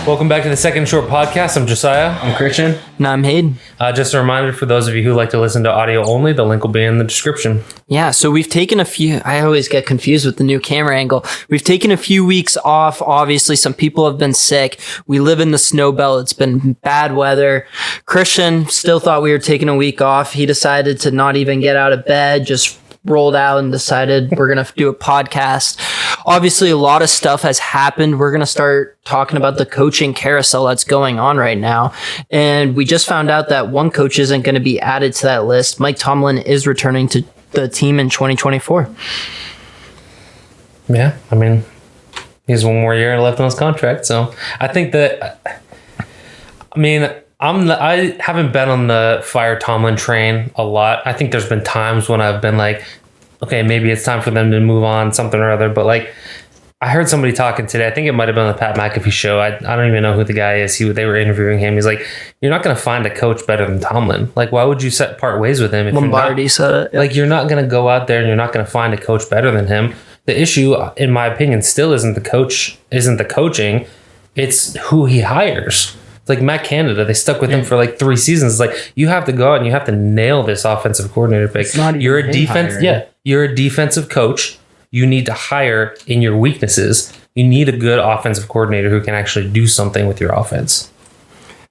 Welcome back to the Second Short Podcast. I'm Josiah. I'm Christian. And I'm Hayden. Just a reminder for those of you who like to listen to audio only, the link will be in the description. Yeah, so we've taken a few, I always get confused with the new camera angle. We've taken a few weeks off. Obviously, some people have been sick. We live in the snow belt. It's been bad weather. Christian still thought we were taking a week off. He decided to not even get out of bed, just rolled out and decided we're going to do a podcast. Obviously, a lot of stuff has happened. We're going to start talking about the coaching carousel that's going on right now. And we just found out that one coach isn't going to be added to that list. Mike Tomlin is returning to the team in 2024. Yeah, I mean, he has one more year left on his contract. So I think that, I haven't been on the fire Tomlin train a lot. I think there's been times when I've been like, okay, maybe it's time for them to move on, something or other. But like, I heard somebody talking today. I think it might have been on the Pat McAfee show. I don't even know who the guy is. They were interviewing him. He's like, you're not going to find a coach better than Tomlin. Like, why would you part ways with him? If Lombardi said it. Yeah. Like, you're not going to go out there and you're not going to find a coach better than him. The issue, in my opinion, still isn't the coaching. It's who he hires. Like Matt Canada, they stuck with him for like 3 seasons. It's like, you have to go out and you have to nail this offensive coordinator pick. You're a you're a defensive coach. You need to hire in your weaknesses. You need a good offensive coordinator who can actually do something with your offense.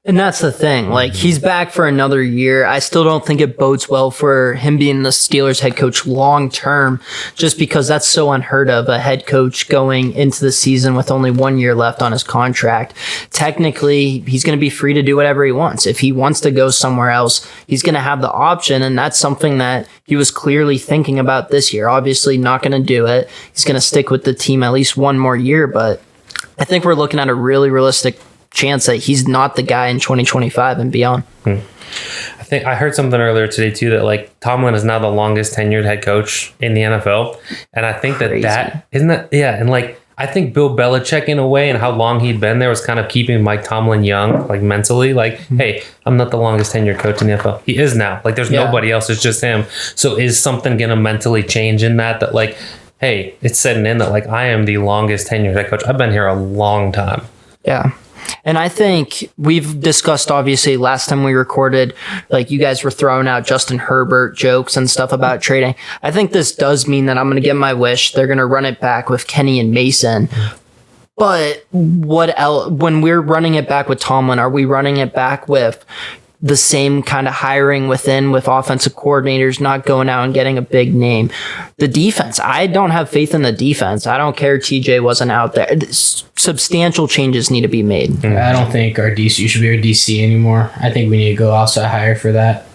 And that's the thing. Like, he's back for another year. I still don't think it bodes well for him being the Steelers head coach long term, just because that's so unheard of, a head coach going into the season with only 1 year left on his contract. Technically, he's going to be free to do whatever he wants. If he wants to go somewhere else, he's going to have the option, and that's something that he was clearly thinking about this year. Obviously, not going to do it. He's going to stick with the team at least one more year, but I think we're looking at a really realistic chance that he's not the guy in 2025 and beyond. I think I heard something earlier today too, that like Tomlin is now the longest tenured head coach in the NFL. And I think that isn't that, yeah. And like, I think Bill Belichick in a way, and how long he'd been there, was kind of keeping Mike Tomlin young, like mentally, like, hey, I'm not the longest tenured coach in the NFL. He is now. Like, there's nobody else. It's just him. So is something going to mentally change in that like, hey, it's setting in that like, I am the longest tenured head coach. I've been here a long time. Yeah. And I think we've discussed, obviously, last time we recorded, like, you guys were throwing out Justin Herbert jokes and stuff about trading. I think this does mean that I'm going to get my wish. They're going to run it back with Kenny and Mason. But what else? When we're running it back with Tomlin, are we running it back with the same kind of hiring within, with offensive coordinators not going out and getting a big name? The defense, I don't have faith in the defense. I don't care TJ wasn't out there. Substantial changes need to be made. I don't think our DC should be our DC anymore. I think we need to go outside hire for that.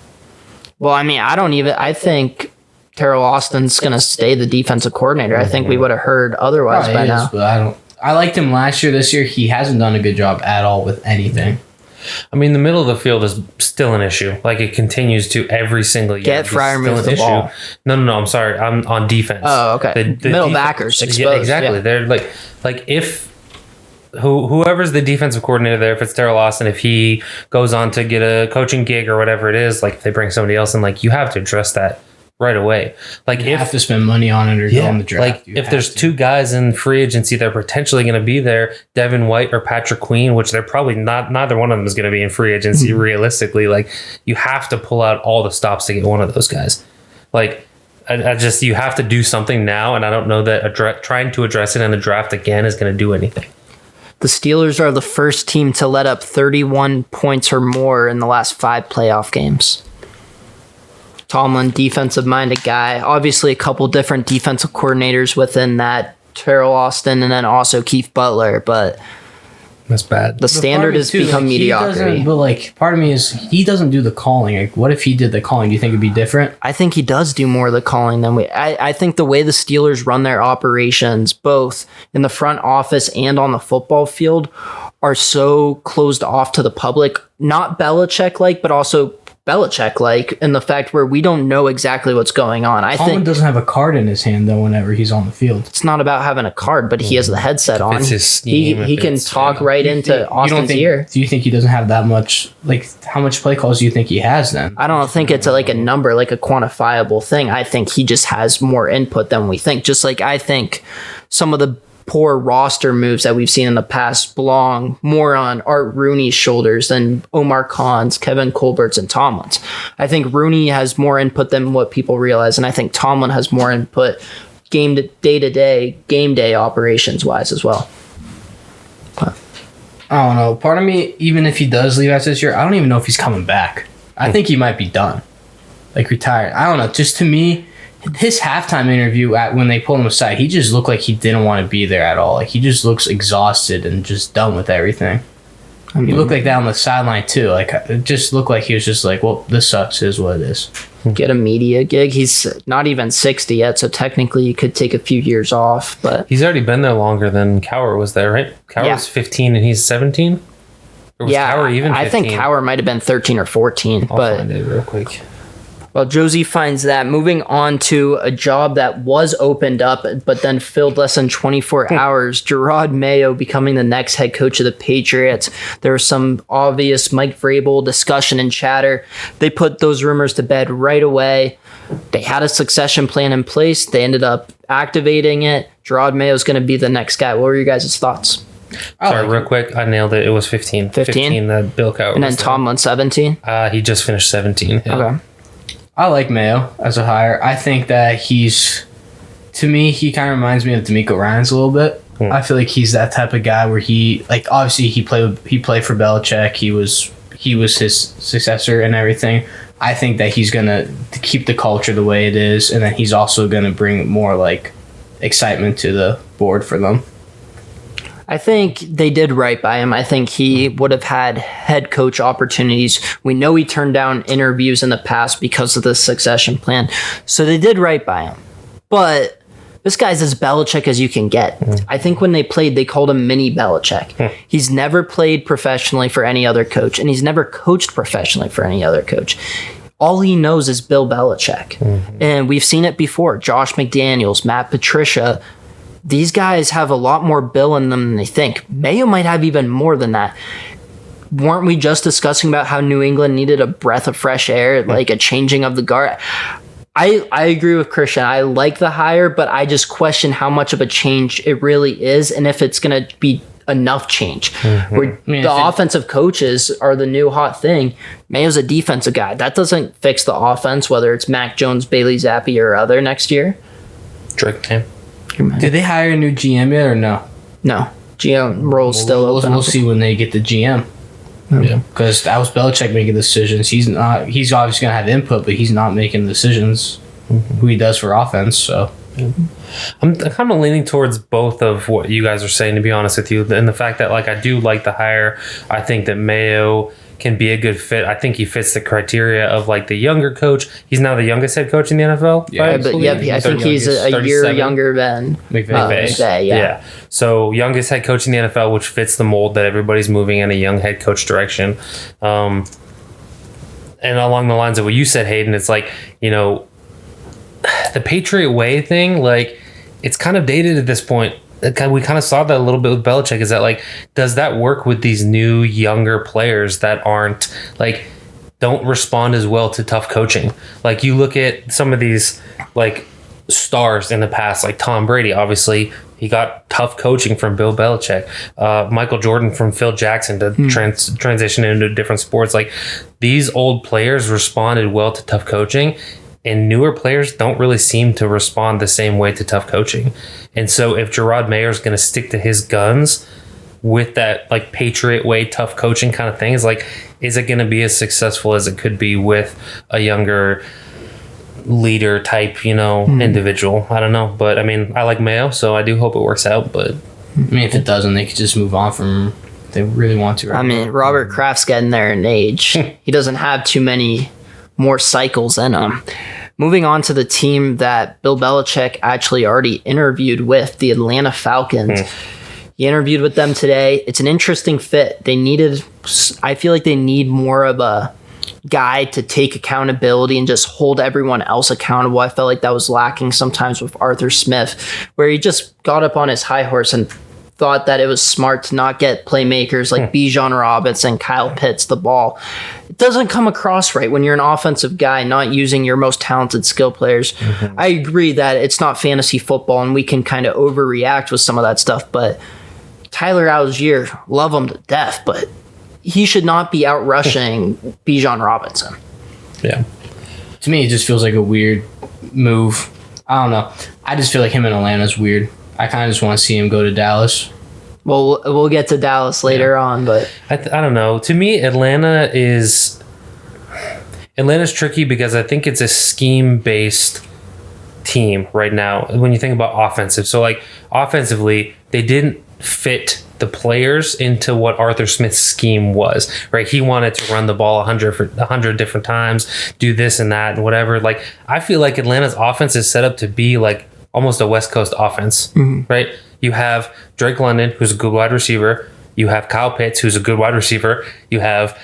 Well, I mean, I think Terrell Austin's going to stay the defensive coordinator. I think we would have heard otherwise by now. But I liked him last year. This year, he hasn't done a good job at all with anything. I mean, the middle of the field is still an issue. Like, it continues to every single year. Get Freiermuth the ball. No, I'm sorry. I'm on defense. Oh, okay. The middle backers exposed. Yeah, exactly. Yeah. They're like if whoever's the defensive coordinator there, if it's Terrell Austin, if he goes on to get a coaching gig or whatever it is, like if they bring somebody else in, like, you have to address that right away. Like, you have to spend money on it or go on the draft. Like, if there's two guys in free agency that are potentially going to be there, Devin White or Patrick Queen, which they're probably not, neither one of them is going to be in free agency realistically. Like, you have to pull out all the stops to get one of those guys. Like, you have to do something now, and I don't know that trying to address it in the draft again is going to do anything. The Steelers are the first team to let up 31 points or more in the last 5 playoff games. Tomlin, defensive-minded guy. Obviously, a couple different defensive coordinators within that. Terrell Austin and then also Keith Butler, but that's bad. The standard has become mediocrity. But like, part of me is he doesn't do the calling. Like, what if he did the calling? Do you think it'd be different? I think he does do more of the calling than we. I think the way the Steelers run their operations, both in the front office and on the football field, are so closed off to the public. Not Belichick-like, but also Belichick-like, in the fact where we don't know exactly what's going on. Tomlin doesn't have a card in his hand, though, whenever he's on the field. It's not about having a card, but he has the headset on. It's his scheme, he can talk right into Austin's ear. Do you think he doesn't have that much? Like, how much play calls do you think he has then? I don't think it's like a number, like a quantifiable thing. I think he just has more input than we think. Just like I think some of the poor roster moves that we've seen in the past belong more on Art Rooney's shoulders than Omar Khan's, Kevin Colbert's, and Tomlin's. I think Rooney has more input than what people realize, and I think Tomlin has more input day-to-day, game day operations-wise as well. I don't know. Part of me, even if he does leave after this year, I don't even know if he's coming back. I think he might be done. Like, retired. I don't know. Just to me, his halftime interview when they pulled him aside, he just looked like he didn't want to be there at all. Like, he just looks exhausted and just done with everything. He looked like that on the sideline, too. Like, it just looked like he was just like, well, this sucks, is what it is. Get a media gig. He's not even 60 yet, so technically he could take a few years off. But he's already been there longer than Cowher was there, right? Cowher was 15 and he's 17? Or was Cowher even 15? I think Cowher might have been 13 or 14. I'll find it real quick. Well, Josie finds that. Moving on to a job that was opened up, but then filled less than 24 hours. Jerod Mayo becoming the next head coach of the Patriots. There was some obvious Mike Vrabel discussion and chatter. They put those rumors to bed right away. They had a succession plan in place. They ended up activating it. Jerod Mayo is going to be the next guy. What were your guys' thoughts? Sorry, real quick. I nailed it. It was 15. 15? That Bill Cowher. And then Tomlin, 17? He just finished 17. Yeah. Okay. I like Mayo as a hire. I think that to me, he kind of reminds me of D'Amico Ryans a little bit. I feel like he's that type of guy where obviously he played for Belichick. He was his successor and everything. I think that he's gonna keep the culture the way it is, and then he's also gonna bring more like excitement to the board for them. I think they did right by him. I think he would have had head coach opportunities. We know he turned down interviews in the past because of the succession plan. So they did right by him. But this guy's as Belichick as you can get. I think when they played, they called him mini Belichick. He's never played professionally for any other coach, and he's never coached professionally for any other coach. All he knows is Bill Belichick. And we've seen it before. Josh McDaniels, Matt Patricia. These guys have a lot more Bill in them than they think. Mayo might have even more than that. Weren't we just discussing about how New England needed a breath of fresh air, like a changing of the guard? I agree with Christian. I like the hire, but I just question how much of a change it really is and if it's going to be enough change. Where the offensive coaches are the new hot thing. Mayo's a defensive guy. That doesn't fix the offense, whether it's Mac Jones, Bailey Zappi, or other next year. Drake Tam. Did they hire a new GM yet or no? No. GM role's still open. We'll see when they get the GM. Yeah, because that was Belichick making decisions. He's obviously going to have input, but he's not making decisions who he does for offense. So I'm kind of leaning towards both of what you guys are saying, to be honest with you, and the fact that I do like the hire. I think that Mayo can be a good fit. I think he fits the criteria of the younger coach. He's now the youngest head coach in the NFL. Yeah, right? But I think he's a year younger than McVay. Yeah. So youngest head coach in the NFL, which fits the mold that everybody's moving in a young head coach direction. And along the lines of what you said, Hayden, it's the Patriot way thing, it's kind of dated at this point. We kind of saw that a little bit with Belichick. Is that does that work with these new younger players that aren't don't respond as well to tough coaching? You look at some of these stars in the past, like Tom Brady. Obviously, he got tough coaching from Bill Belichick. Michael Jordan from Phil Jackson to transition into different sports. These old players responded well to tough coaching. And newer players don't really seem to respond the same way to tough coaching. And so if Jerod Mayer is going to stick to his guns with that Patriot way tough coaching kind of thing, is it going to be as successful as it could be with a younger leader type, individual? I don't know. But I mean, I like Mayo, so I do hope it works out. But if it doesn't, they could just move on from him if they really want to. Right? I mean, Robert Kraft's getting there in age. He doesn't have too many more cycles in him. Moving on to the team that Bill Belichick actually already interviewed with, the Atlanta Falcons. He interviewed with them today. It's an interesting fit. I feel like they need more of a guy to take accountability and just hold everyone else accountable. I felt like that was lacking sometimes with Arthur Smith, where he just got up on his high horse and thought that it was smart to not get playmakers like Bijan Robinson, Kyle Pitts the ball. It doesn't come across right when you're an offensive guy not using your most talented skill players. I agree that it's not fantasy football and we can kind of overreact with some of that stuff, but Tyler Algier, love him to death, but he should not be out rushing Bijan Robinson. Yeah. To me, it just feels like a weird move. I don't know. I just feel like him in Atlanta's weird. I kind of just want to see him go to Dallas. Well, we'll get to Dallas later on, but I don't know. To me, Atlanta's tricky because I think it's a scheme-based team right now when you think about offensive. So, like, offensively, they didn't fit the players into what Arthur Smith's scheme was, right? He wanted to run the ball 100 different times, do this and that and whatever. Like, I feel like Atlanta's offense is set up to be like almost a West Coast offense, right? You have Drake London, who's a good wide receiver. You have Kyle Pitts, who's a good wide receiver. You have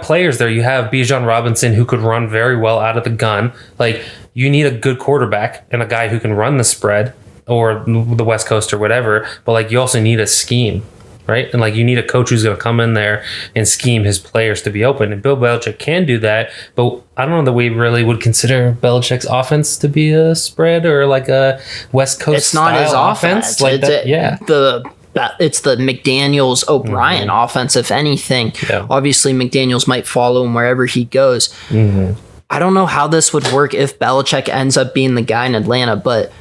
players there. You have Bijan Robinson, who could run very well out of the gun. Like, you need a good quarterback and a guy who can run the spread or the West Coast or whatever, but like you also need a scheme, right? And like you need a coach who's going to come in there and scheme his players to be open. And Bill Belichick can do that, but I don't know that we really would consider Belichick's offense to be a spread or like a West Coast. it's not his offense. Like that, yeah. It's the McDaniels O'Brien offense, if anything. Yeah. Obviously, McDaniels might follow him wherever he goes. I don't know how this would work if Belichick ends up being the guy in Atlanta, but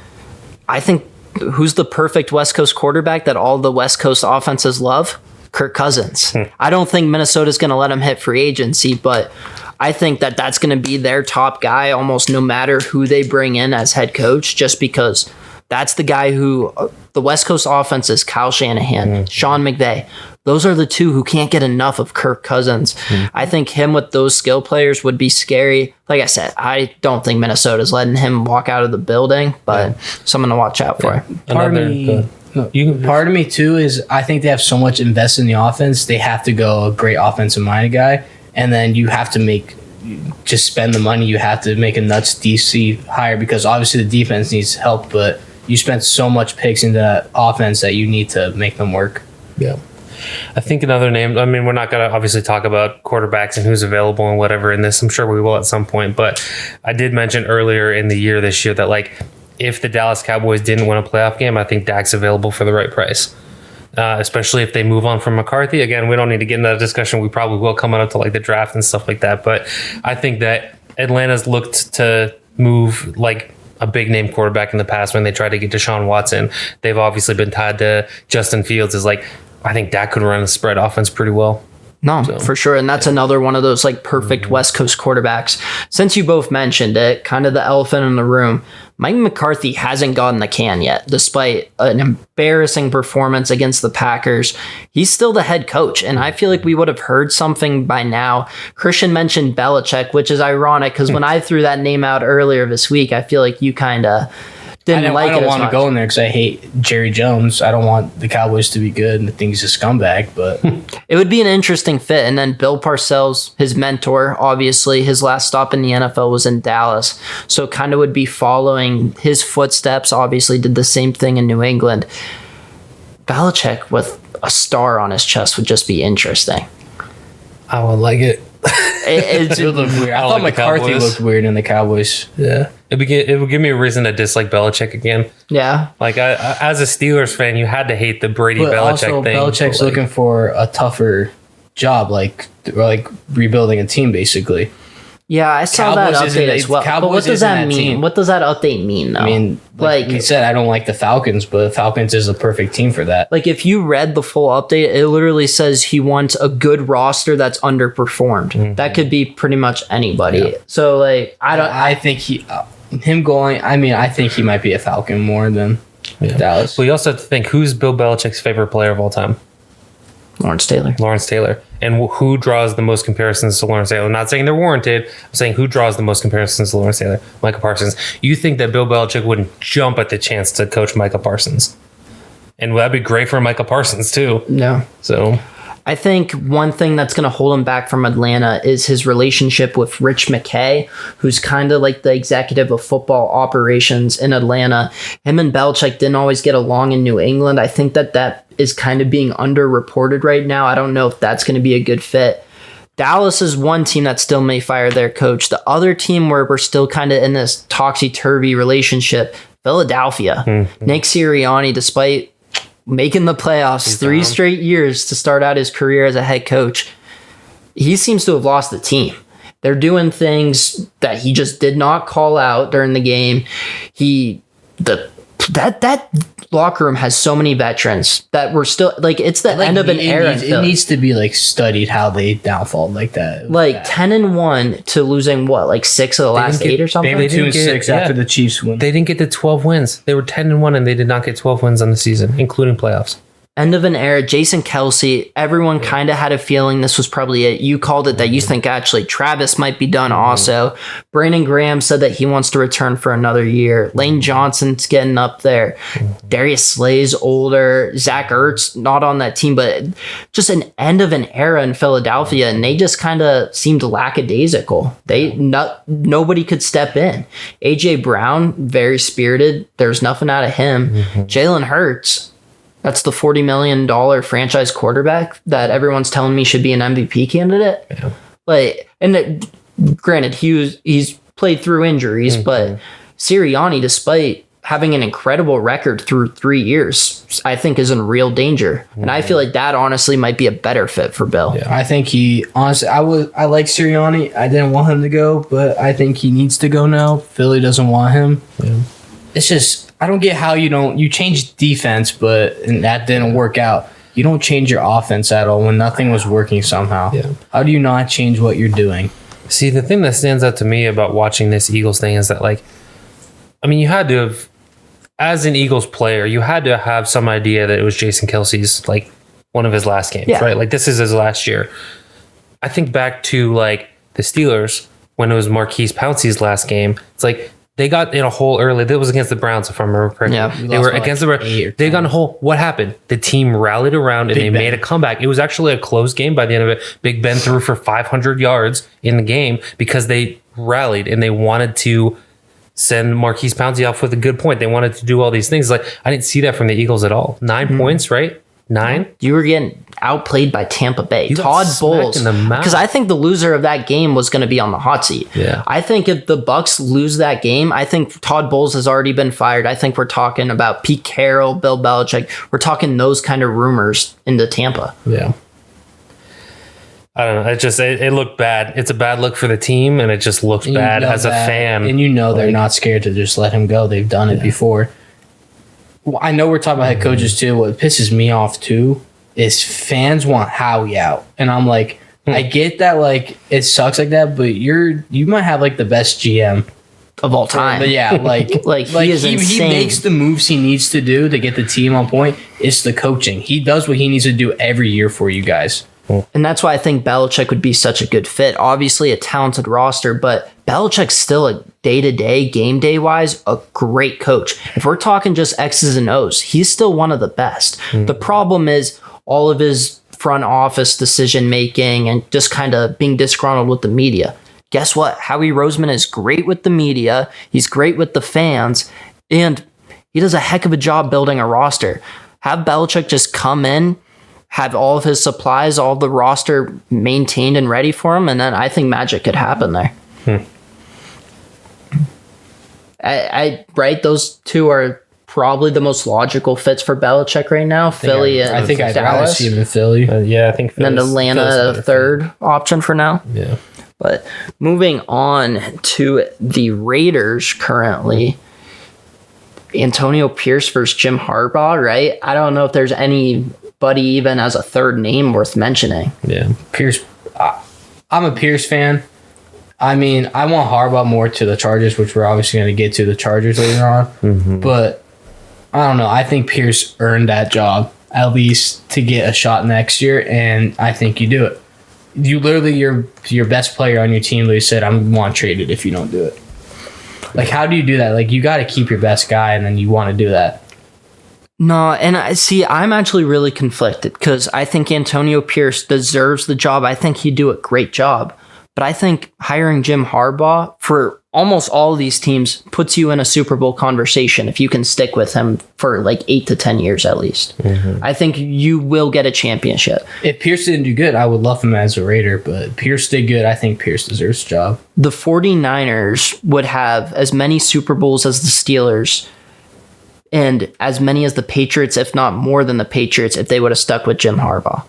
I think who's the perfect West Coast quarterback that all the West Coast offenses love? Kirk Cousins. I don't think Minnesota's going to let him hit free agency, but I think that that's going to be their top guy almost no matter who they bring in as head coach, just because that's the guy who the West Coast offense is Kyle Shanahan, Sean McVay. Those are the two who can't get enough of Kirk Cousins. I think him with those skill players would be scary. Like I said, I don't think Minnesota's letting him walk out of the building, but something to watch out for. Part of me too is I think they have so much invested in the offense. They have to go a great offensive minded guy, and then you have to just spend the money. You have to make a nuts DC hire because obviously the defense needs help, but you spent so much picks into that offense that you need to make them work. Yeah. I think another name, I mean, we're not going to obviously talk about quarterbacks and who's available and whatever in this. I'm sure we will at some point, but I did mention earlier in the year this year that like if the Dallas Cowboys didn't win a playoff game, I think Dak's available for the right price. Especially if they move on from McCarthy. Again, we don't need to get into that discussion. We probably will coming up to like the draft and stuff like that. But I think that Atlanta's looked to move like a big name quarterback in the past when they tried to get Deshaun Watson. They've obviously been tied to Justin Fields. Is like, I think Dak could run a spread offense pretty well. No, for sure. And that's another one of those like perfect West Coast quarterbacks. Since you both mentioned it, kind of the elephant in the room, Mike McCarthy hasn't gotten the can yet, despite an embarrassing performance against the Packers. He's still the head coach, and I feel like we would have heard something by now. Christian mentioned Belichick, which is ironic because when I threw that name out earlier this week, I feel like you kind of didn't like it as much. I don't want to go in there because I hate Jerry Jones. I don't want the Cowboys to be good, and I think he's a scumbag, but it would be an interesting fit. And then Bill Parcells, his mentor, obviously his last stop in the NFL was in Dallas, so kind of would be following his footsteps. Obviously did the same thing in New England. Belichick with a star on his chest would just be interesting. I would like it. It would look weird. I thought McCarthy looked weird in the Cowboys. Yeah. It would give me a reason to dislike Belichick again. Yeah. Like, I as a Steelers fan, you had to hate the Brady-Belichick thing. Belichick's looking for a tougher job, like rebuilding a team, basically. Yeah, I saw that update as well. But what does that mean? Team. What does that update mean, though? I mean, like you said, I don't like the Falcons, but the Falcons is a perfect team for that. Like, if you read the full update, it literally says he wants a good roster that's underperformed. Mm-hmm. That could be pretty much anybody. Yeah. So, like, I think I think he might be a Falcon more than Dallas. Well, you also have to think, who's Bill Belichick's favorite player of all time? Lawrence Taylor. And who draws the most comparisons to Lawrence Taylor? I'm not saying they're warranted. I'm saying who draws the most comparisons to Lawrence Taylor? Micah Parsons. You think that Bill Belichick wouldn't jump at the chance to coach Micah Parsons? And that'd be great for Micah Parsons, too. No. So I think one thing that's going to hold him back from Atlanta is his relationship with Rich McKay, who's kind of like the executive of football operations in Atlanta. Him and Belichick didn't always get along in New England. I think that is kind of being underreported right now. I don't know if that's going to be a good fit. Dallas is one team that still may fire their coach. The other team where we're still kind of in this topsy-turvy relationship, Philadelphia. Nick Sirianni, despite making the playoffs 3 straight years to start out his career as a head coach, he seems to have lost the team. They're doing things that he just did not call out during the game. That locker room has so many veterans that were still like, it's the end of an era. It needs to be like studied how they downfall like that. Like 10-1 to losing what, like 6 of the last 8 or something. They were 2-6 after the Chiefs win. They didn't get to 12 wins. They were 10-1 and they did not get 12 wins on the season, including playoffs. End of an era. Jason Kelce, everyone kind of had a feeling this was probably it. You called it that you think actually Travis might be done also. Brandon Graham said that he wants to return for another year. Lane Johnson's getting up there. Darius Slay's older. Zach Ertz, not on that team, but just an end of an era in Philadelphia, and they just kind of seemed lackadaisical. Nobody could step in. AJ Brown, very spirited. There's nothing out of him. Jalen Hurts, that's the $40 million franchise quarterback that everyone's telling me should be an MVP candidate. Yeah. Like, and granted, he's played through injuries, but Sirianni, despite having an incredible record through 3 years, I think is in real danger. And I feel like that honestly might be a better fit for Bill. Yeah. I think I like Sirianni. I didn't want him to go, but I think he needs to go now. Philly doesn't want him. Yeah. It's just, I don't get how you change defense, and that didn't work out. You don't change your offense at all when nothing was working somehow. Yeah. How do you not change what you're doing? See, the thing that stands out to me about watching this Eagles thing is that, like, I mean, you had to have, as an Eagles player, you had to have some idea that it was Jason Kelce's, like, one of his last games, right? Like, this is his last year. I think back to, like, the Steelers when it was Marquise Pouncey's last game. It's like, they got in a hole early. That was against the Browns, if I remember correctly. Yeah, they were against the Browns. They got in a hole. What happened? The team rallied around and they made a comeback. It was actually a close game by the end of it. Big Ben threw for 500 yards in the game because they rallied and they wanted to send Marquise Pouncey off with a good point. They wanted to do all these things. Like, I didn't see that from the Eagles at all. 9 points, right? 9. You were getting outplayed by Tampa Bay. Todd Bowles, because I think the loser of that game was going to be on the hot seat. Yeah. I think if the Bucs lose that game, I think Todd Bowles has already been fired. I think we're talking about Pete Carroll, Bill Belichick. We're talking those kind of rumors into Tampa. Yeah. I don't know. It looked bad. It's a bad look for the team, and it just looks bad as a fan. And they're not scared to just let him go. They've done it before. Well, I know we're talking about head coaches too. What pisses me off too is fans want Howie out, and I'm like, I get that, like, it sucks like that, but you might have like the best GM of all time. But yeah, like he makes the moves he needs to do to get the team on point. It's the coaching. He does what he needs to do every year for you guys. And that's why I think Belichick would be such a good fit. Obviously a talented roster, but Belichick's still a day-to-day, game day-wise, a great coach. If we're talking just X's and O's, he's still one of the best. The problem is all of his front office decision-making and just kind of being disgruntled with the media. Guess what? Howie Roseman is great with the media. He's great with the fans. And he does a heck of a job building a roster. Have Belichick just come in, have all of his supplies, all of the roster maintained and ready for him, and then I think magic could happen there. Right? Those two are probably the most logical fits for Belichick right now. Philly and I think I'd rather Dallas. see him in Philly. Yeah, I think Philly's, and then Atlanta, a third option for now. Yeah. But moving on to the Raiders currently, Antonio Pierce versus Jim Harbaugh, right? I don't know if there's anybody even as a third name worth mentioning. Yeah. Pierce. I'm a Pierce fan. I mean, I want Harbaugh more to the Chargers, which we're obviously going to get to the Chargers later on. But I don't know. I think Pierce earned that job at least to get a shot next year, and I think you do it. You literally, your best player on your team literally said, "I want traded if you don't do it." Like, how do you do that? Like, you got to keep your best guy, and then you want to do that. No, and I'm actually really conflicted because I think Antonio Pierce deserves the job. I think he'd do a great job. But I think hiring Jim Harbaugh for almost all of these teams puts you in a Super Bowl conversation if you can stick with him for like 8 to 10 years at least. Mm-hmm. I think you will get a championship. If Pierce didn't do good, I would love him as a Raider, but Pierce did good. I think Pierce deserves the job. The 49ers would have as many Super Bowls as the Steelers and as many as the Patriots, if not more than the Patriots, if they would have stuck with Jim Harbaugh.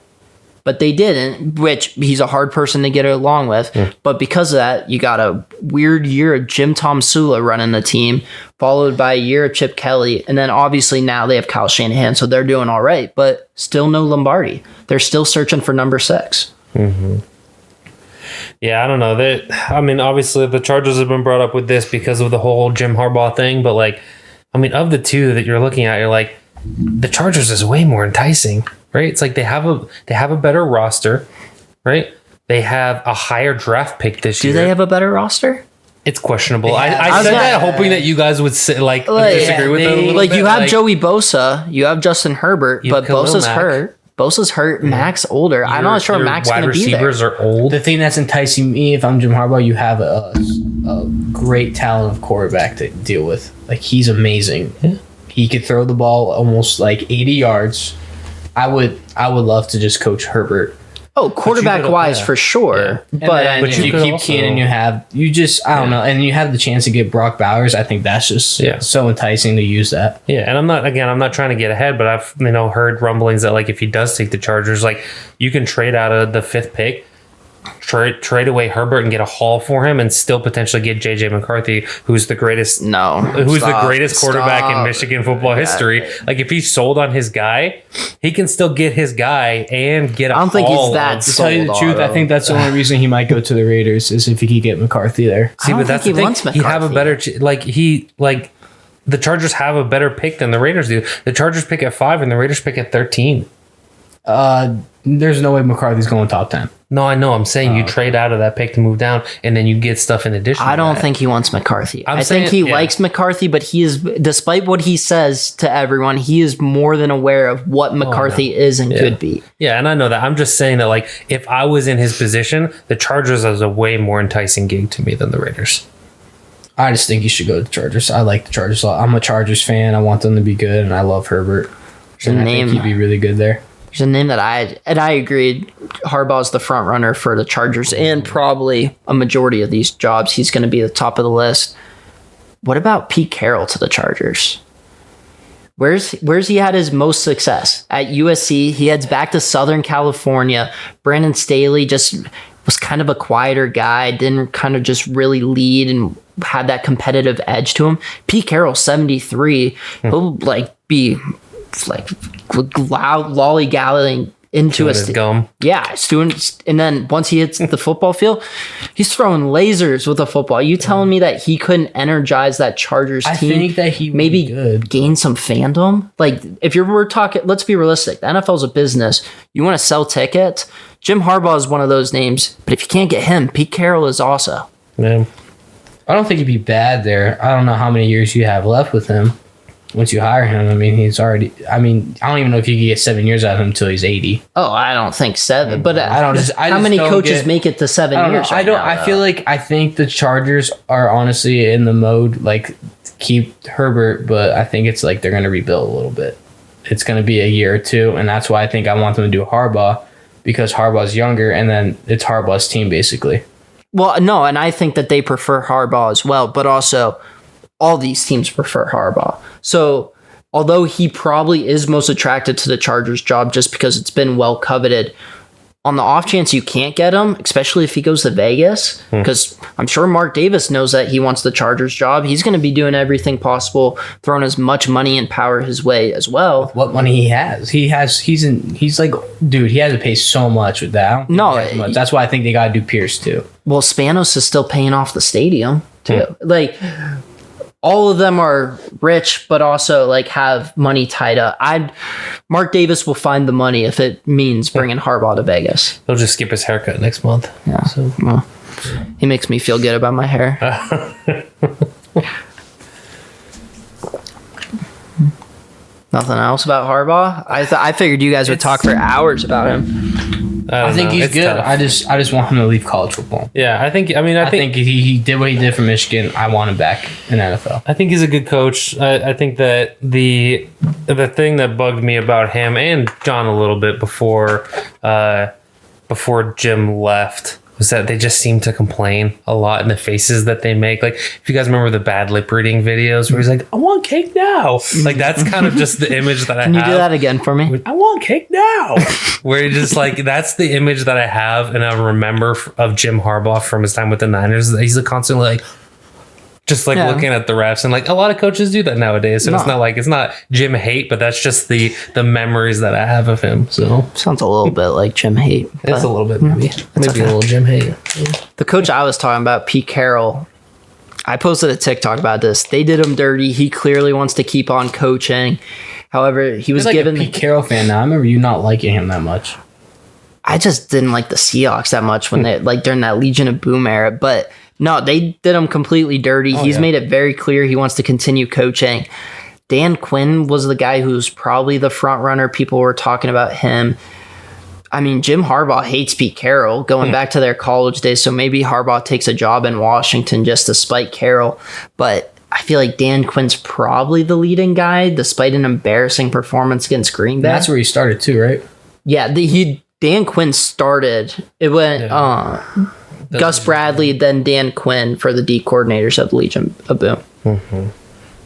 But they didn't, which he's a hard person to get along with. Mm. But because of that, you got a weird year of Jim Tom Sula running the team, followed by a year of Chip Kelly. And then obviously now they have Kyle Shanahan, so they're doing all right. But still no Lombardi. They're still searching for number 6. Mm-hmm. Yeah, I don't know. Obviously the Chargers have been brought up with this because of the whole Jim Harbaugh thing. But, of the two that you're looking at, you're like, the Chargers is way more enticing. Right, it's like they have a better roster, right? They have a higher draft pick this year. Do they have a better roster? It's questionable. I said that hoping that you guys would disagree with it a little bit. You have Joey Bosa, you have Justin Herbert, but Bosa's hurt. Bosa's hurt. Yeah. Max older. I'm not sure Max going to be there. Wide receivers are old. The thing that's enticing me, if I'm Jim Harbaugh, you have a great talent of quarterback to deal with. Like, he's amazing. Yeah. He could throw the ball almost like 80 yards. I would love to just coach Herbert. Oh, quarterback wise, for sure. Yeah. But if you keep Keenan, I don't know, and you have the chance to get Brock Bowers. I think that's just so enticing to use that. Yeah, and I'm not trying to get ahead, but I've heard rumblings that if he does take the Chargers, you can trade out of the 5th pick. Trade away Herbert and get a haul for him, and still potentially get JJ McCarthy, who's the greatest quarterback in Michigan football history. If he's sold on his guy, he can still get his guy and get a haul. I don't think he's that sold. To tell you the truth, I think that's the only reason he might go to the Raiders is if he could get McCarthy there. See, but that's the thing. He have a better the Chargers have a better pick than the Raiders do. The Chargers pick at 5 and the Raiders pick at 13. There's no way McCarthy's going top 10. No, I know. I'm saying you trade out of that pick to move down, and then you get stuff in addition. I don't think he wants McCarthy. I think he likes McCarthy, but he is, despite what he says to everyone, he is more than aware of what McCarthy is and could be. Yeah, and I know that. I'm just saying that, if I was in his position, the Chargers is a way more enticing gig to me than the Raiders. I just think he should go to the Chargers. I like the Chargers a lot. I'm a Chargers fan. I want them to be good, and I love Herbert. And I think he'd be really good there. There's a name that I agreed Harbaugh's the front runner for the Chargers and probably a majority of these jobs. He's going to be the top of the list. What about Pete Carroll to the Chargers? Where's he had his most success? At USC, he heads back to Southern California. Brandon Staley just was kind of a quieter guy, didn't kind of just really lead and had that competitive edge to him. Pete Carroll, 73, he'll be lollygagging into his gum. Yeah, and then once he hits the football field, he's throwing lasers with a football. You telling me that he couldn't energize that Chargers team? I think that he maybe could gain some fandom. If we're talking, let's be realistic. The NFL's a business. You want to sell tickets. Jim Harbaugh is one of those names, but if you can't get him, Pete Carroll is also. Yeah. I don't think he'd be bad there. I don't know how many years you have left with him. Once you hire him, he's already. I don't even know if you can get 7 years out of him until he's 80. Oh, I don't think 7. But how many coaches make it to 7 years? I think the Chargers are honestly in the mode keep Herbert, but I think it's they're going to rebuild a little bit. It's going to be a year or two, and that's why I think I want them to do Harbaugh because Harbaugh's younger, and then it's Harbaugh's team basically. Well, no, and I think that they prefer Harbaugh as well, but also all these teams prefer Harbaugh. So although he probably is most attracted to the Chargers job just because it's been well coveted, on the off chance you can't get him, especially if he goes to Vegas, because I'm sure Mark Davis knows that he wants the Chargers job. He's going to be doing everything possible, throwing as much money and power his way as well. With what money he has, he has to pay so much with that. That's why I think they got to do Pierce too. Well, Spanos is still paying off the stadium too. All of them are rich, but also have money tied up. Mark Davis will find the money if it means bringing Harbaugh to Vegas. He'll just skip his haircut next month. Yeah. So, he makes me feel good about my hair. Nothing else about Harbaugh? I figured you guys would talk for hours about him. I think he's It's good. tough. I just want him to leave college football. Yeah, I think he did what he did for Michigan. I want him back in NFL. I think he's a good coach. I think that the thing that bugged me about him and John a little bit before Jim left was that they just seem to complain a lot in the faces that they make. Like, if you guys remember the bad lip reading videos where he's like, I want cake now. Like, that's kind of just the image that I have. Can you do that again for me? I want cake now. Where he just like, that's the image that I have and I remember of Jim Harbaugh from his time with the Niners. He's constantly like, just like looking at the refs, and like a lot of coaches do that nowadays. So it's not Jim hate, but that's just the memories that I have of him. So sounds a little bit like Jim hate. it's a little bit maybe a little Jim hate. The coach I was talking about, Pete Carroll, I posted a TikTok about this. They did him dirty. He clearly wants to keep on coaching. However, he was Like given a Pete Carroll fan now. I remember you not liking him that much. I just didn't like the Seahawks that much when they like during that Legion of Boom era, but no, they did him completely dirty. He's made it very clear he wants to continue coaching. Dan Quinn was the guy who's probably the front runner. People were talking about him. I mean, Jim Harbaugh hates Pete Carroll going back to their college days. So maybe Harbaugh takes a job in Washington just to spite Carroll. But I feel like Dan Quinn's probably the leading guy, despite an embarrassing performance against Green Bay. That's where he started too, right? Yeah, Dan Quinn started. It went Gus Bradley, then Dan Quinn for the D coordinators of the Legion of Boom. Mm-hmm.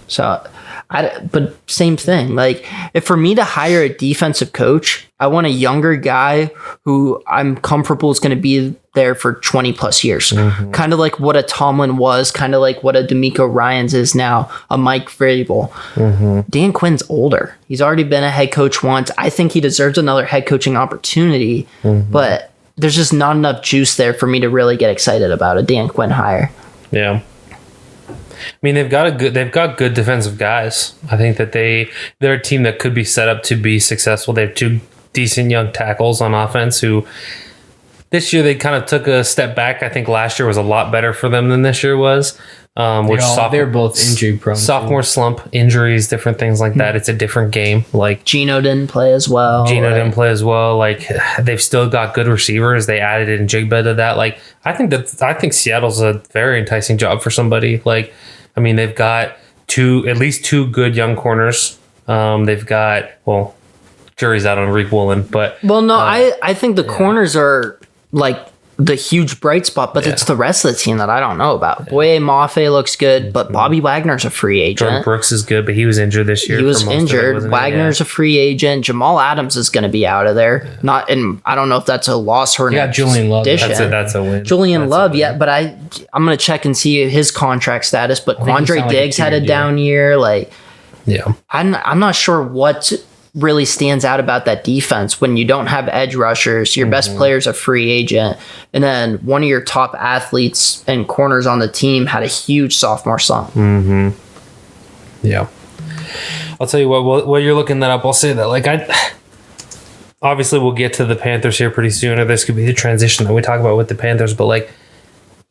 So, but same thing. Like, if for me to hire a defensive coach, I want a younger guy who I'm comfortable is going to be there for 20 plus years. Mm-hmm. Kind of like what a Tomlin was, kind of like what a DeMeco Ryans is now, a Mike Vrabel. Mm-hmm. Dan Quinn's older. He's already been a head coach once. I think he deserves another head coaching opportunity, but there's just not enough juice there for me to really get excited about a Dan Quinn hire. Yeah. I mean, they've got good defensive guys. I think that they're a team that could be set up to be successful. They have two decent young tackles on offense who this year they kind of took a step back. I think last year was a lot better for them than this year was. They're both injury prone. Sophomore slump, injuries, different things like that. It's a different game. Like Geno didn't play as well. Like they've still got good receivers. They added in Jigba to that. Like I think Seattle's a very enticing job for somebody. Like, I mean, they've got at least two good young corners. They've got jury's out on Reek Woolen, but I think the corners are like the huge bright spot, but it's the rest of the team that I don't know about. Boye Mafe looks good, but Bobby Wagner's a free agent. Jordan Brooks is good, but he was injured this year. He was injured. Wagner's a free agent. Jamal Adams is going to be out of there. I don't know if that's a loss or an Julian Love. That's a win. Julian Love, but I'm going to check and see his contract status. But Quandre Diggs had a down year. Like, I'm not sure what really stands out about that defense when you don't have edge rushers. Your best player's a free agent, and then one of your top athletes and corners on the team had a huge sophomore slump. Yeah, I'll tell you what you're looking that up. I'll say that obviously we'll get to the Panthers here pretty soon, or this could be the transition that we talk about with the Panthers. But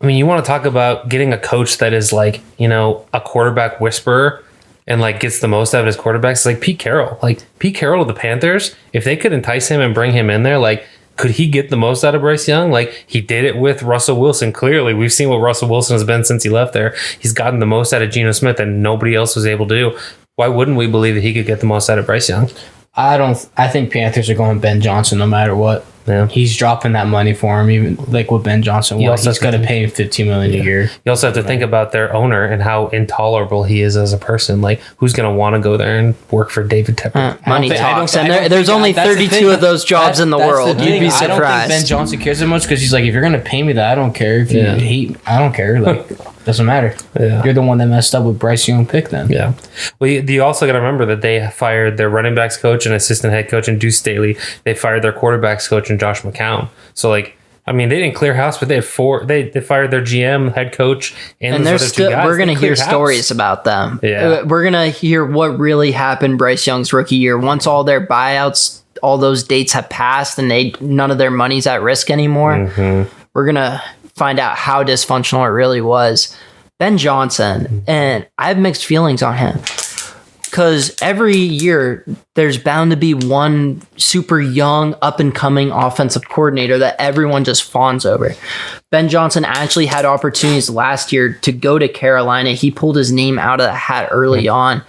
I mean, you want to talk about getting a coach that is a quarterback whisperer and gets the most out of his quarterbacks, like Pete Carroll. Like Pete Carroll to the Panthers, if they could entice him and bring him in there, could he get the most out of Bryce Young? He did it with Russell Wilson. Clearly, we've seen what Russell Wilson has been since he left there. He's gotten the most out of Geno Smith and nobody else was able to do. Why wouldn't we believe that he could get the most out of Bryce Young? I think Panthers are going Ben Johnson no matter what. Yeah. He's dropping that money for him, even with Ben Johnson. He's going to pay him $15 million a year. You also have to think about their owner and how intolerable he is as a person. Who's going to want to go there and work for David Tepper? Money talks, and there's only 32 of those jobs in the world. You'd be surprised. I don't think Ben Johnson cares that much because he's like, if you're going to pay me that, I don't care. If you hate, I don't care. Doesn't matter. Yeah. You're the one that messed up with Bryce Young pick then. Yeah. Well, you also got to remember that they fired their running backs coach and assistant head coach and Deuce Staley. They fired their quarterbacks coach and Josh McCown. So they didn't clear house, but they had four. They fired their GM, head coach, and those other two guys. We're gonna hear stories about them. Yeah. We're gonna hear what really happened Bryce Young's rookie year. Once all their buyouts, all those dates have passed, and none of their money's at risk anymore. We're gonna find out how dysfunctional it really was. Ben Johnson, and I have mixed feelings on him. Because every year there's bound to be one super young, up and coming offensive coordinator that everyone just fawns over. Ben Johnson actually had opportunities last year to go to Carolina. He pulled his name out of the hat early on.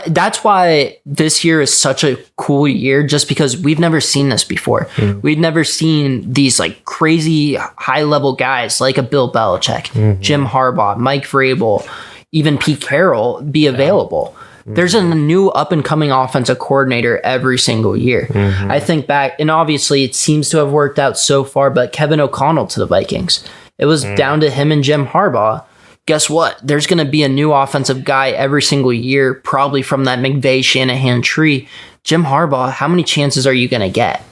That's why this year is such a cool year, just because we've never seen this before. We've never seen these like crazy high level guys like a Bill Belichick, Jim Harbaugh, Mike Vrabel, even Pete Carroll be available. There's a new up and coming offensive coordinator every single year. I think back, and obviously it seems to have worked out so far, but Kevin O'Connell to the Vikings, it was down to him and Jim Harbaugh. Guess what? There's going to be a new offensive guy every single year, probably from that McVay Shanahan tree. Jim Harbaugh, how many chances are you going to get?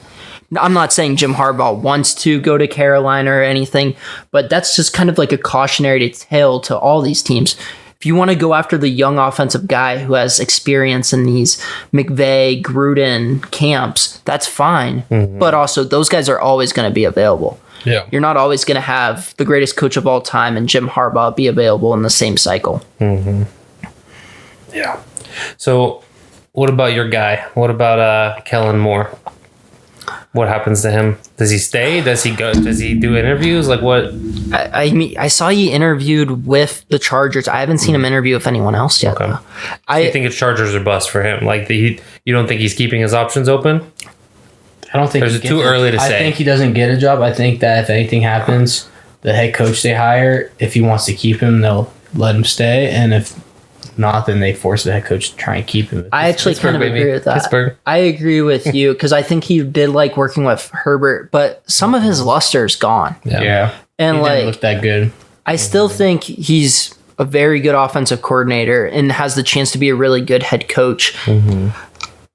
I'm not saying Jim Harbaugh wants to go to Carolina or anything, but that's just kind of like a cautionary tale to all these teams. If you want to go after the young offensive guy who has experience in these McVay, Gruden camps, that's fine. But also, those guys are always going to be available. Yeah. You're not always going to have the greatest coach of all time and Jim Harbaugh be available in the same cycle. Yeah. So what about your guy? What about Kellen Moore? What happens to him? Does he stay? Does he go? Does he do interviews? Like what? I mean, I saw he interviewed with the Chargers. I haven't seen him interview with anyone else yet. Okay. I think it's Chargers or bust for him. Like you don't think he's keeping his options open? I don't think it's too early to say. I think he doesn't get a job. I think that if anything happens, the head coach they hire, if he wants to keep him, they'll let him stay. And if not, then they force the head coach to try and keep him. I actually kind of agree with that. Pittsburgh. I agree with you because I think he did like working with Herbert, but some of his luster is gone. Yeah. And he like, didn't look that good. I still think he's a very good offensive coordinator and has the chance to be a really good head coach.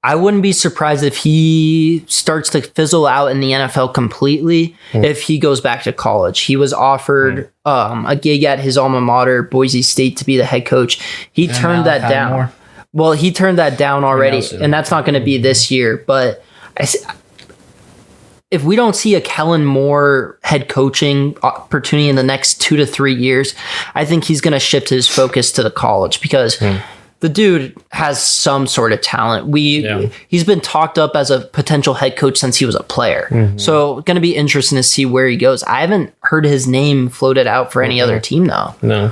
I wouldn't be surprised if he starts to fizzle out in the NFL completely if he goes back to college. He was offered a gig at his alma mater, Boise State, to be the head coach. He turned that down. More. Well, he turned that down already, and that's not going to be this year. But if we don't see a Kellen Moore head coaching opportunity in the next 2 to 3 years, I think he's going to shift his focus to the college because the dude has some sort of talent. He's been talked up as a potential head coach since he was a player. So going to be interesting to see where he goes. I haven't heard his name floated out for any other team though. No.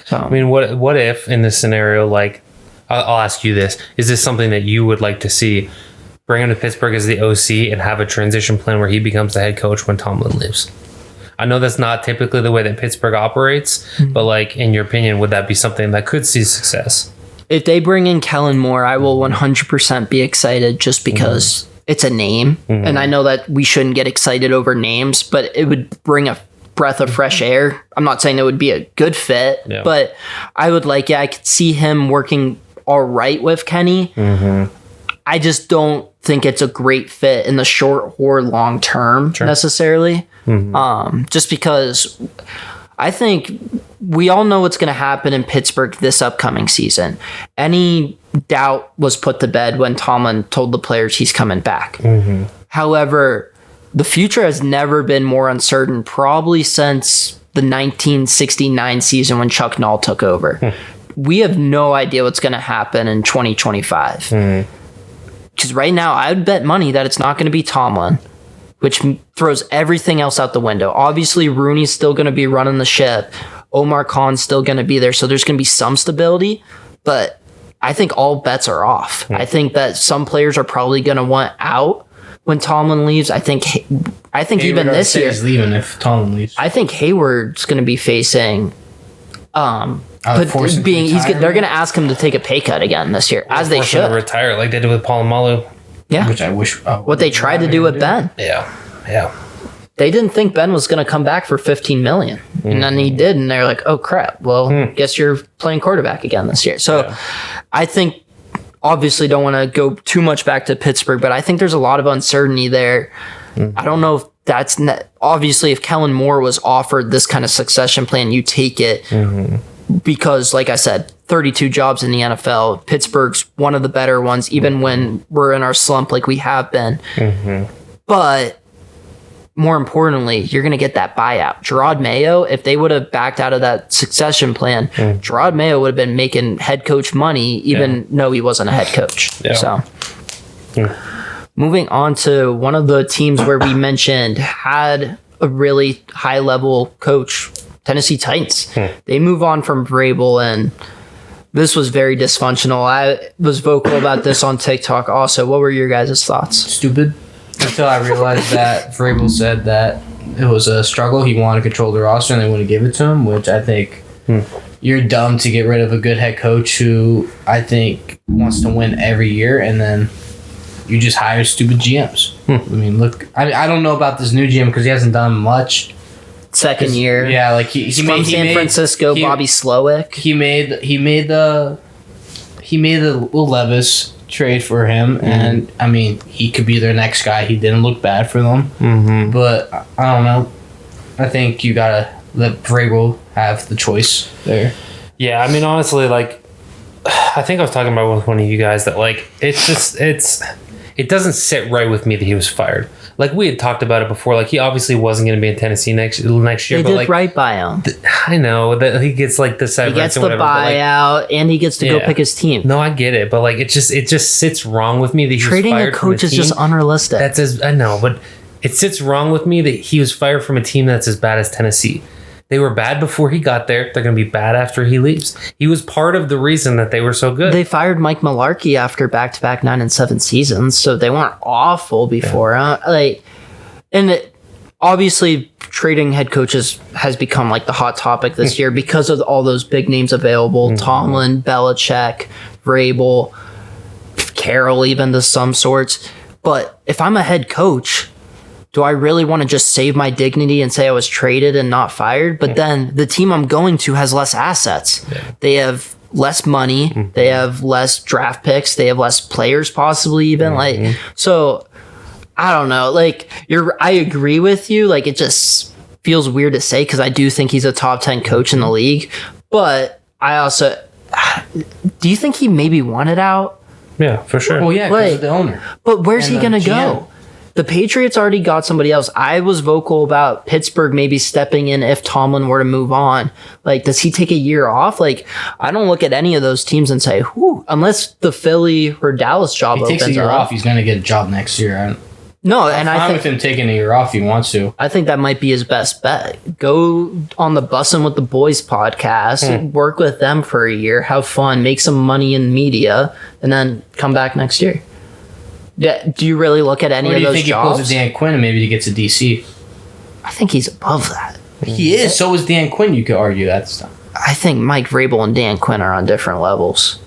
So I mean, what if in this scenario, like, I'll ask you this: is this something that you would like to see? Bring him to Pittsburgh as the OC and have a transition plan where he becomes the head coach when Tomlin leaves. I know that's not typically the way that Pittsburgh operates, but like, in your opinion, would that be something that could see success? If they bring in Kellen Moore, I will 100% be excited just because it's a name. And I know that we shouldn't get excited over names, but it would bring a breath of fresh air. I'm not saying it would be a good fit, but I would like it. I could see him working all right with Kenny. I just don't think it's a great fit in the short or long term necessarily. Just because I think we all know what's going to happen in Pittsburgh this upcoming season. Any doubt was put to bed when Tomlin told the players he's coming back. However, the future has never been more uncertain, probably since the 1969 season when Chuck Noll took over. We have no idea what's going to happen in 2025. Because right now, I would bet money that it's not going to be Tomlin, which throws everything else out the window. Obviously, Rooney's still going to be running the ship. Omar Khan's still going to be there, so there's going to be some stability. But I think all bets are off. I think that some players are probably going to want out when Tomlin leaves. I think Hayward even this year, is leaving if Tomlin leaves. I think Hayward's going to be facing. They're forcing going retirement? to ask him to take a pay cut again this year, as they Force him to should. retire like they did with Polamalu. Yeah, Which I wish. what they tried to do with Ben. Yeah. They didn't think Ben was going to come back for $15 million, and then he did, and they're like, "Oh crap! Well, guess you're playing quarterback again this year." So, I think obviously don't want to go too much back to Pittsburgh, but I think there's a lot of uncertainty there. I don't know if that's obviously if Kellen Moore was offered this kind of succession plan, you take it because, like I said, 32 jobs in the NFL. Pittsburgh's one of the better ones, even when we're in our slump like we have been. But more importantly, you're going to get that buyout. Gerard Mayo, if they would have backed out of that succession plan, Gerard Mayo would have been making head coach money, even though he wasn't a head coach. Yeah. So, moving on to one of the teams where we mentioned had a really high level coach, Tennessee Titans. They move on from Vrabel, and this was very dysfunctional. I was vocal about this on TikTok also. What were your guys' thoughts? Stupid. Until I realized that Vrabel said that it was a struggle. He wanted to control the roster and they wouldn't give it to him, which I think you're dumb to get rid of a good head coach who I think wants to win every year, and then you just hire stupid GMs. I mean, look, I don't know about this new GM because he hasn't done much. Second year. Yeah, like he from San Francisco, Bobby Slowick. He made the Will Levis trade for him, and I mean, he could be their next guy. He didn't look bad for them, but I don't know. I think you gotta let Vrabel have the choice there. Yeah, I mean, honestly, like, I think I was talking about with one of you guys that, like, it doesn't sit right with me that he was fired. Like, we had talked about it before. Like, he obviously wasn't going to be in Tennessee next year. They But did like, right by him. I know that he gets like the He severance gets and the whatever. buyout, and he gets to go pick his team. No, I get it, but like, it just sits wrong with me that he Trading was a fired from coach is just team unrealistic. that's as I know, but it sits wrong with me that he was fired from a team that's as bad as Tennessee. They were bad before he got there. They're going to be bad after he leaves. He was part of the reason that they were so good. They fired Mike Mularkey after back-to-back 9 and 7 seasons, so they weren't awful before. Obviously, trading head coaches has become like the hot topic this year because of all those big names available: Tomlin, Belichick, Vrabel, Carroll, even to some sorts. But if I'm a head coach, do I really want to just save my dignity and say I was traded and not fired? But then the team I'm going to has less assets. Yeah. They have less money. They have less draft picks. They have less players, possibly even. So I don't know. Like, I agree with you. Like, it just feels weird to say because I do think he's a top 10 coach in the league. But I also, do you think he maybe wanted out? Yeah, for sure. Well, yeah, because of the owner. But where's he going to go? The Patriots already got somebody else. I was vocal about Pittsburgh maybe stepping in if Tomlin were to move on. Like, does he take a year off? Like, I don't look at any of those teams and say, whew, unless the Philly or Dallas job opens up. If he takes a year off, he's going to get a job next year. No, and I think with him taking a year off, he wants to. I think that might be his best bet. Go on the Bussin' with the Boys podcast, work with them for a year, have fun, make some money in media, and then come back next year. Yeah, do you really look at any of those jobs? Or do you think he pulls a Dan Quinn and maybe he gets a DC? I think he's above that. He is. So is Dan Quinn, you could argue that stuff. I think Mike Vrabel and Dan Quinn are on different levels.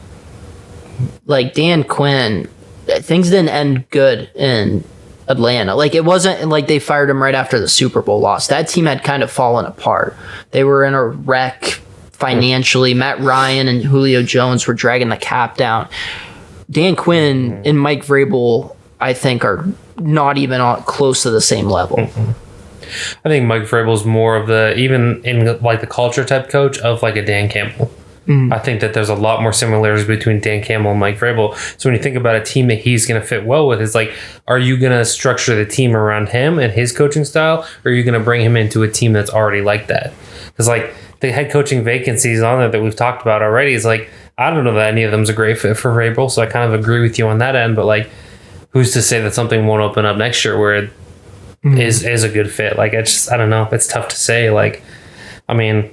Like, Dan Quinn, things didn't end good in Atlanta. Like, it wasn't like they fired him right after the Super Bowl loss. That team had kind of fallen apart. They were in a wreck financially. Matt Ryan and Julio Jones were dragging the cap down. Dan Quinn and Mike Vrabel, I think, are not even close to the same level. I think Mike Vrabel's more of the, even in like the culture type coach of like a Dan Campbell. I think that there's a lot more similarities between Dan Campbell and Mike Vrabel. So when you think about a team that he's going to fit well with, it's like, are you going to structure the team around him and his coaching style, or are you going to bring him into a team that's already like that? Because like the head coaching vacancies on there that we've talked about already is like, I don't know that any of them's a great fit for Vrabel, so I kind of agree with you on that end. But like, who's to say that something won't open up next year where it is a good fit? Like, I don't know. It's tough to say. Like, I mean,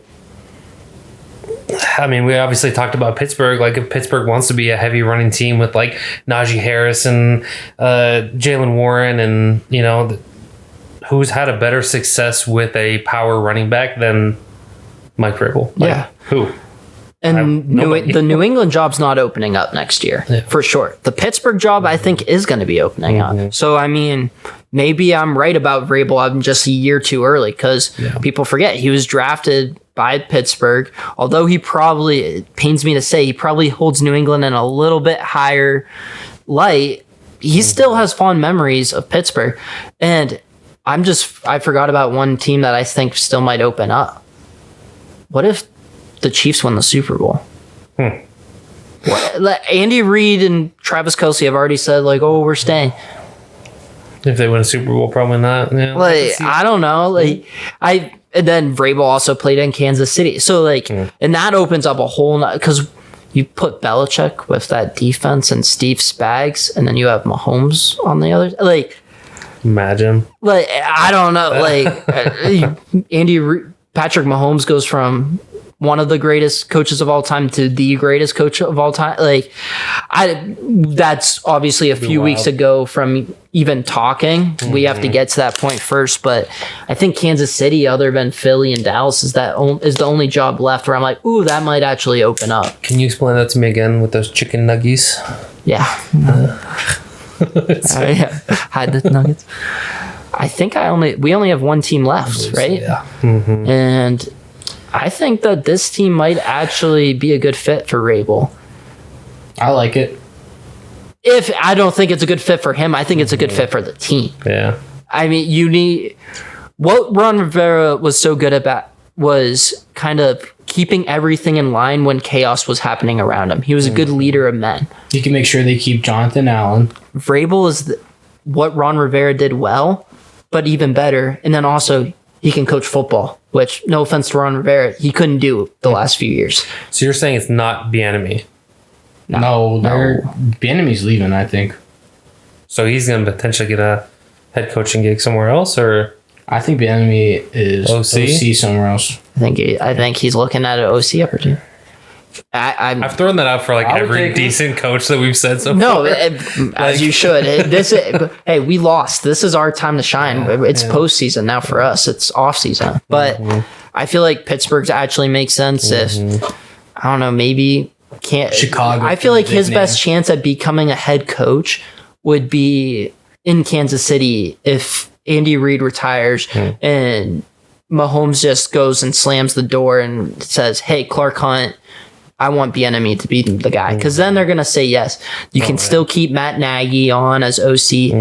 we obviously talked about Pittsburgh. Like, if Pittsburgh wants to be a heavy running team with like Najee Harris and Jaylen Warren, and you know, who's had a better success with a power running back than Mike Vrabel? Like, yeah. Who? And the New England job's not opening up next year, for sure. The Pittsburgh job, I think, is going to be opening up. So, I mean, maybe I'm right about Vrabel. I'm just a year too early because people forget he was drafted by Pittsburgh. Although it pains me to say, he probably holds New England in a little bit higher light. He still has fond memories of Pittsburgh. And I forgot about one team that I think still might open up. What if the Chiefs won the Super Bowl? Andy Reid and Travis Kelce have already said, like, oh, we're staying. If they win a Super Bowl, probably not. Yeah, Like, I don't know. Like, and then Vrabel also played in Kansas City. So, like, and that opens up a whole because you put Belichick with that defense and Steve Spags, and then you have Mahomes on the other. Like, imagine. Like, I don't know. Like, Patrick Mahomes goes from one of the greatest coaches of all time to the greatest coach of all time. Like, that's obviously a few weeks ago from even talking. We have to get to that point first. But I think Kansas City, other than Philly and Dallas, is the only job left where I'm like, ooh, that might actually open up. Can you explain that to me again with those chicken nuggies? Yeah. Hide the Nuggets. I think we only have one team left, right? Yeah. And I think that this team might actually be a good fit for Vrabel. I like it. If I don't think it's a good fit for him, I think it's a good fit for the team. Yeah. I mean, you need what Ron Rivera was so good about was kind of keeping everything in line when chaos was happening around him. He was a good leader of men. He can make sure they keep Jonathan Allen. Vrabel is what Ron Rivera did well, but even better. And then also he can coach football, which, no offense to Ron Rivera, he couldn't do the last few years. So you're saying it's not Bieniemy? No, Bieniemy's leaving, I think. So he's going to potentially get a head coaching gig somewhere else, or? I think Bieniemy is OC somewhere else. I think he's looking at an OC opportunity. I've thrown that out for like every decent coach that we've said so far. No, as you should. Hey, we lost. This is our time to shine. It's postseason now for us. It's off season. But I feel like Pittsburgh's actually makes sense if I don't know, maybe can't Chicago. I feel like his best chance at becoming a head coach would be in Kansas City if Andy Reid retires and Mahomes just goes and slams the door and says, "Hey, Clark Hunt, I want Bieniemy to be the guy," because then they're gonna say yes. You can still keep Matt Nagy on as OC.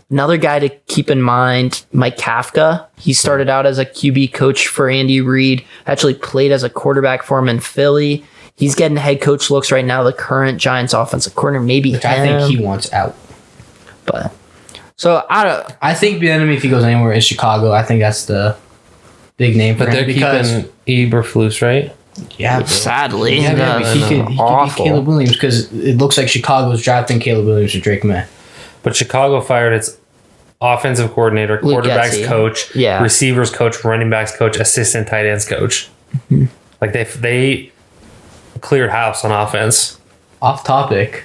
Another guy to keep in mind, Mike Kafka. He started out as a QB coach for Andy Reid. Actually played as a quarterback for him in Philly. He's getting head coach looks right now. The current Giants offensive coordinator, maybe which I think he wants out. But so I think Bieniemy, if he goes anywhere, is Chicago. I think that's the big name for him. But they're keeping Eberflus, right? Yeah, sadly, he could be Caleb Williams because it looks like Chicago's drafting Caleb Williams or Drake May. But Chicago fired its offensive coordinator, quarterbacks coach, receivers coach, running backs coach, assistant tight ends coach. Like they cleared house on offense. Off topic,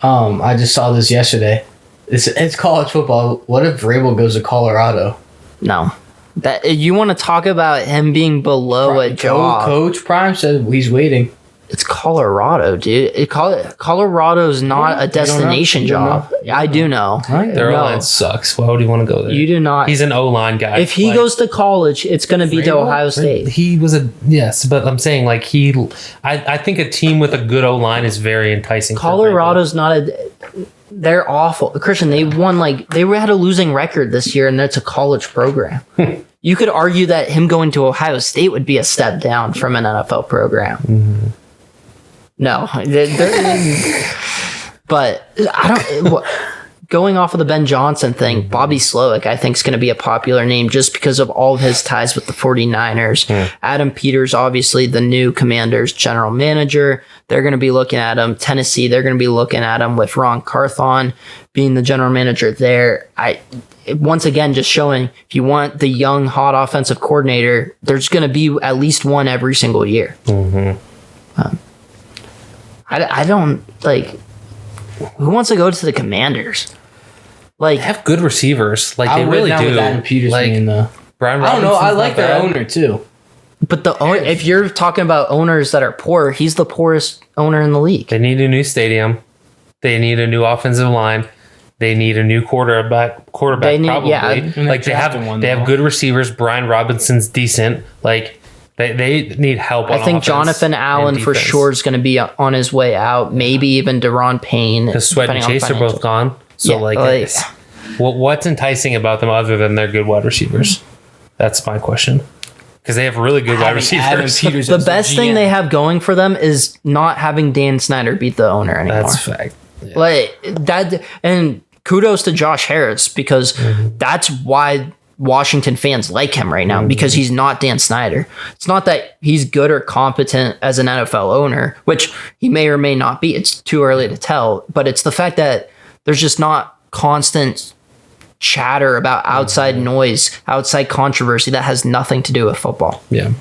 I just saw this yesterday. It's college football. What if Vrabel goes to Colorado? No. That you want to talk about him being below a job. Coach Prime said he's waiting. It's Colorado, dude. Colorado's not a destination job. I do know. Right? Their O-line sucks. Why would he want to go there? You do not. He's an O-line guy. If he goes to college, it's going to be to Ohio State. He was but I'm saying like I think a team with a good O-line is very enticing. Colorado's not they're awful. Christian, they had a losing record this year, and that's a college program. You could argue that him going to Ohio State would be a step down from an NFL program. No, but I don't. Going off of the Ben Johnson thing, Bobby Slowick, I think, is going to be a popular name just because of all of his ties with the 49ers. Adam Peters, obviously, the new Commanders general manager. They're going to be looking at him. Tennessee, they're going to be looking at him with Ron Carthon being the general manager there. Once again, just showing if you want the young, hot offensive coordinator, there's going to be at least one every single year. I don't like. Who wants to go to the Commanders? Like, they have good receivers. Like, they really do. With Adam Peters being the Brian I don't know. I like their owner too. But if you're talking about owners that are poor, he's the poorest owner in the league. They need a new stadium. They need a new offensive line. They need a new quarterback probably. Like they have good receivers. Brian Robinson's decent. Like they need help. I think Jonathan Allen for sure is going to be on his way out. Maybe even Deron Payne. Because Sweat and Chase are both gone. So what's enticing about them other than their good wide receivers? That's my question. Because they have really good wide receivers. The best thing they have going for them is not having Dan Snyder beat the owner anymore. That's a fact. Yeah. Like that, and kudos to Josh Harris because that's why Washington fans like him right now because he's not Dan Snyder. It's not that he's good or competent as an NFL owner, which he may or may not be. It's too early to tell, but it's the fact that there's just not constant chatter about outside noise, outside controversy that has nothing to do with football. Yeah.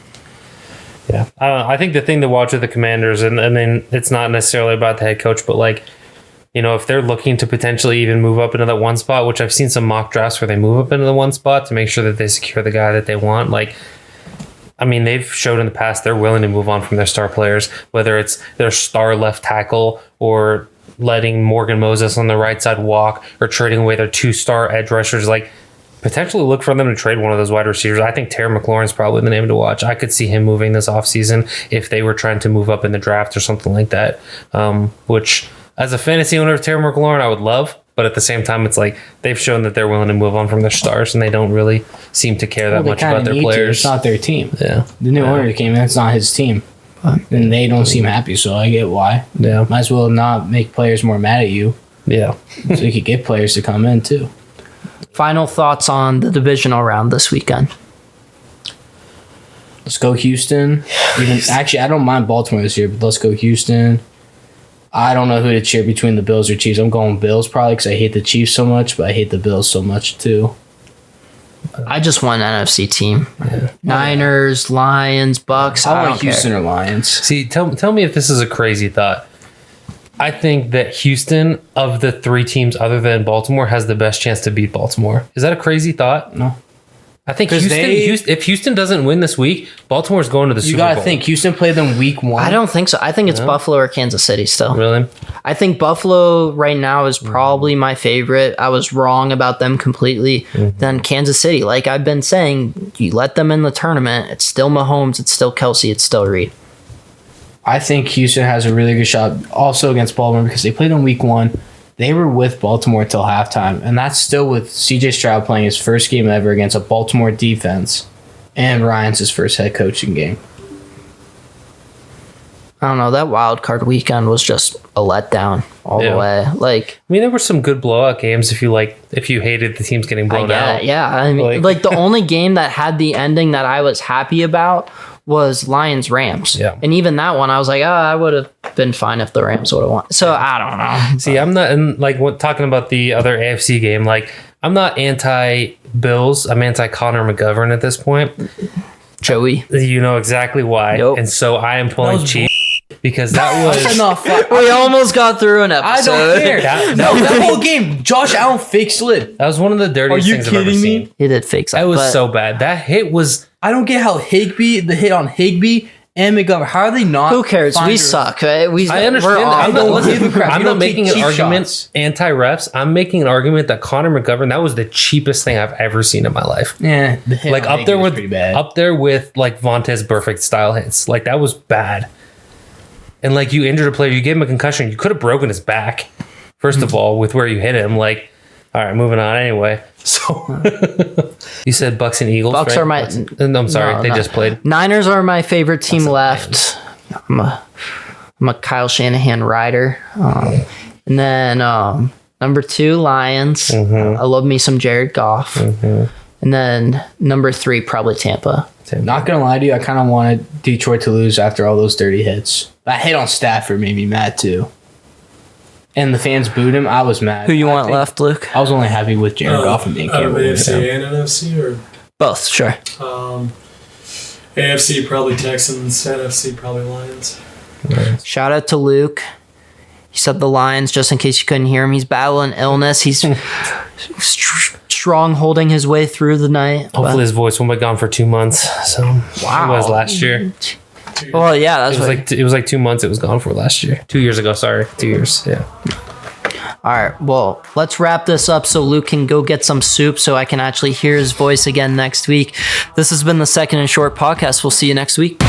Yeah. I think the thing to watch with the Commanders, and I mean, it's not necessarily about the head coach, but like, you know, if they're looking to potentially even move up into that one spot, which I've seen some mock drafts where they move up into the one spot to make sure that they secure the guy that they want. Like, I mean, they've showed in the past they're willing to move on from their star players, whether it's their star left tackle or letting Morgan Moses on the right side walk or trading away their 2-star edge rushers. Like, potentially look for them to trade one of those wide receivers. I think Terry McLaurin's probably the name to watch. I could see him moving this offseason if they were trying to move up in the draft or something like that, which... As a fantasy owner of Terry McLaurin, I would love, but at the same time, it's like they've shown that they're willing to move on from their stars, and they don't really seem to care that much about their players. It's not their team. Yeah, the new owner came in; it's not his team, and they don't seem happy. So I get why. Yeah, might as well not make players more mad at you. Yeah, so you could get players to come in too. Final thoughts on the divisional round this weekend. Let's go Houston. Actually, I don't mind Baltimore this year, but let's go Houston. I don't know who to cheer between the Bills or Chiefs. I'm going Bills probably because I hate the Chiefs so much, but I hate the Bills so much too. I just want an NFC team. Yeah. Niners, Lions, Bucks. I want Houston or Lions. See, tell me if this is a crazy thought. I think that Houston, of the 3 teams other than Baltimore, has the best chance to beat Baltimore. Is that a crazy thought? No. I think if Houston doesn't win this week, Baltimore's going to the Super Bowl. You got to think. Houston played them week 1. I don't think so. I think it's Buffalo or Kansas City still. Really? I think Buffalo right now is probably my favorite. I was wrong about them completely. Then Kansas City, like I've been saying, you let them in the tournament. It's still Mahomes. It's still Kelsey. It's still Reed. I think Houston has a really good shot also against Baltimore because they played in week 1. They were with Baltimore till halftime, and that's still with C.J. Stroud playing his first game ever against a Baltimore defense, and Ryan's his first head coaching game. I don't know. That wild card weekend was just a letdown all the way. Like, I mean, there were some good blowout games if you hated the teams getting blown out. Yeah, I mean, like the only game that had the ending that I was happy about was Lions Rams. Yeah. And even that one, I was like, I would have been fine if the Rams would have won. So I don't know. See, I'm not talking about the other AFC game. Like, I'm not anti-Bills. I'm anti-Connor McGovern at this point. Joey. You know exactly why. Yep. And so I am pulling Chiefs. Because that was... we almost got through an episode. I don't care. That whole game, Josh Allen fake slid. That was one of the dirtiest things I've ever seen. He did fake slid. That was so bad. That hit was... I don't get how the hit on Higbee and McGovern, how are they not... Who cares? We suck. Right? I understand. I'm not making an argument anti-refs. I'm making an argument that Connor McGovern, that was the cheapest thing I've ever seen in my life. Yeah. The hit up there with like Vontaze Burfict style hits. Like, that was bad. And like, you injured a player, you gave him a concussion, you could have broken his back, first of all, with where you hit him. Like, all right, moving on anyway. So, you said Bucks and Eagles, Bucks right? are my... I'm sorry, they just played. Niners are my favorite team left. I'm a Kyle Shanahan rider. And then number 2, Lions. I love me some Jared Goff. And then number 3, probably Tampa. Not gonna lie to you, I kind of wanted Detroit to lose after all those dirty hits. That hit on Stafford made me mad too. And the fans booed him. I was mad. Who you want left, Luke? I was only happy with Jared Goff and being capable. AFC and NFC, or both? Sure. AFC probably Texans, NFC probably Lions. Shout out to Luke. He said the Lions, just in case you couldn't hear him. He's battling illness. He's strong holding his way through the night. Hopefully his voice won't be gone for 2 months. So wow. It was last year. Well, yeah, that's it was like 2 months it was gone for last year. 2 years ago, sorry. 2 years, yeah. All right, well, let's wrap this up so Luke can go get some soup so I can actually hear his voice again next week. This has been the Second and Short podcast. We'll see you next week.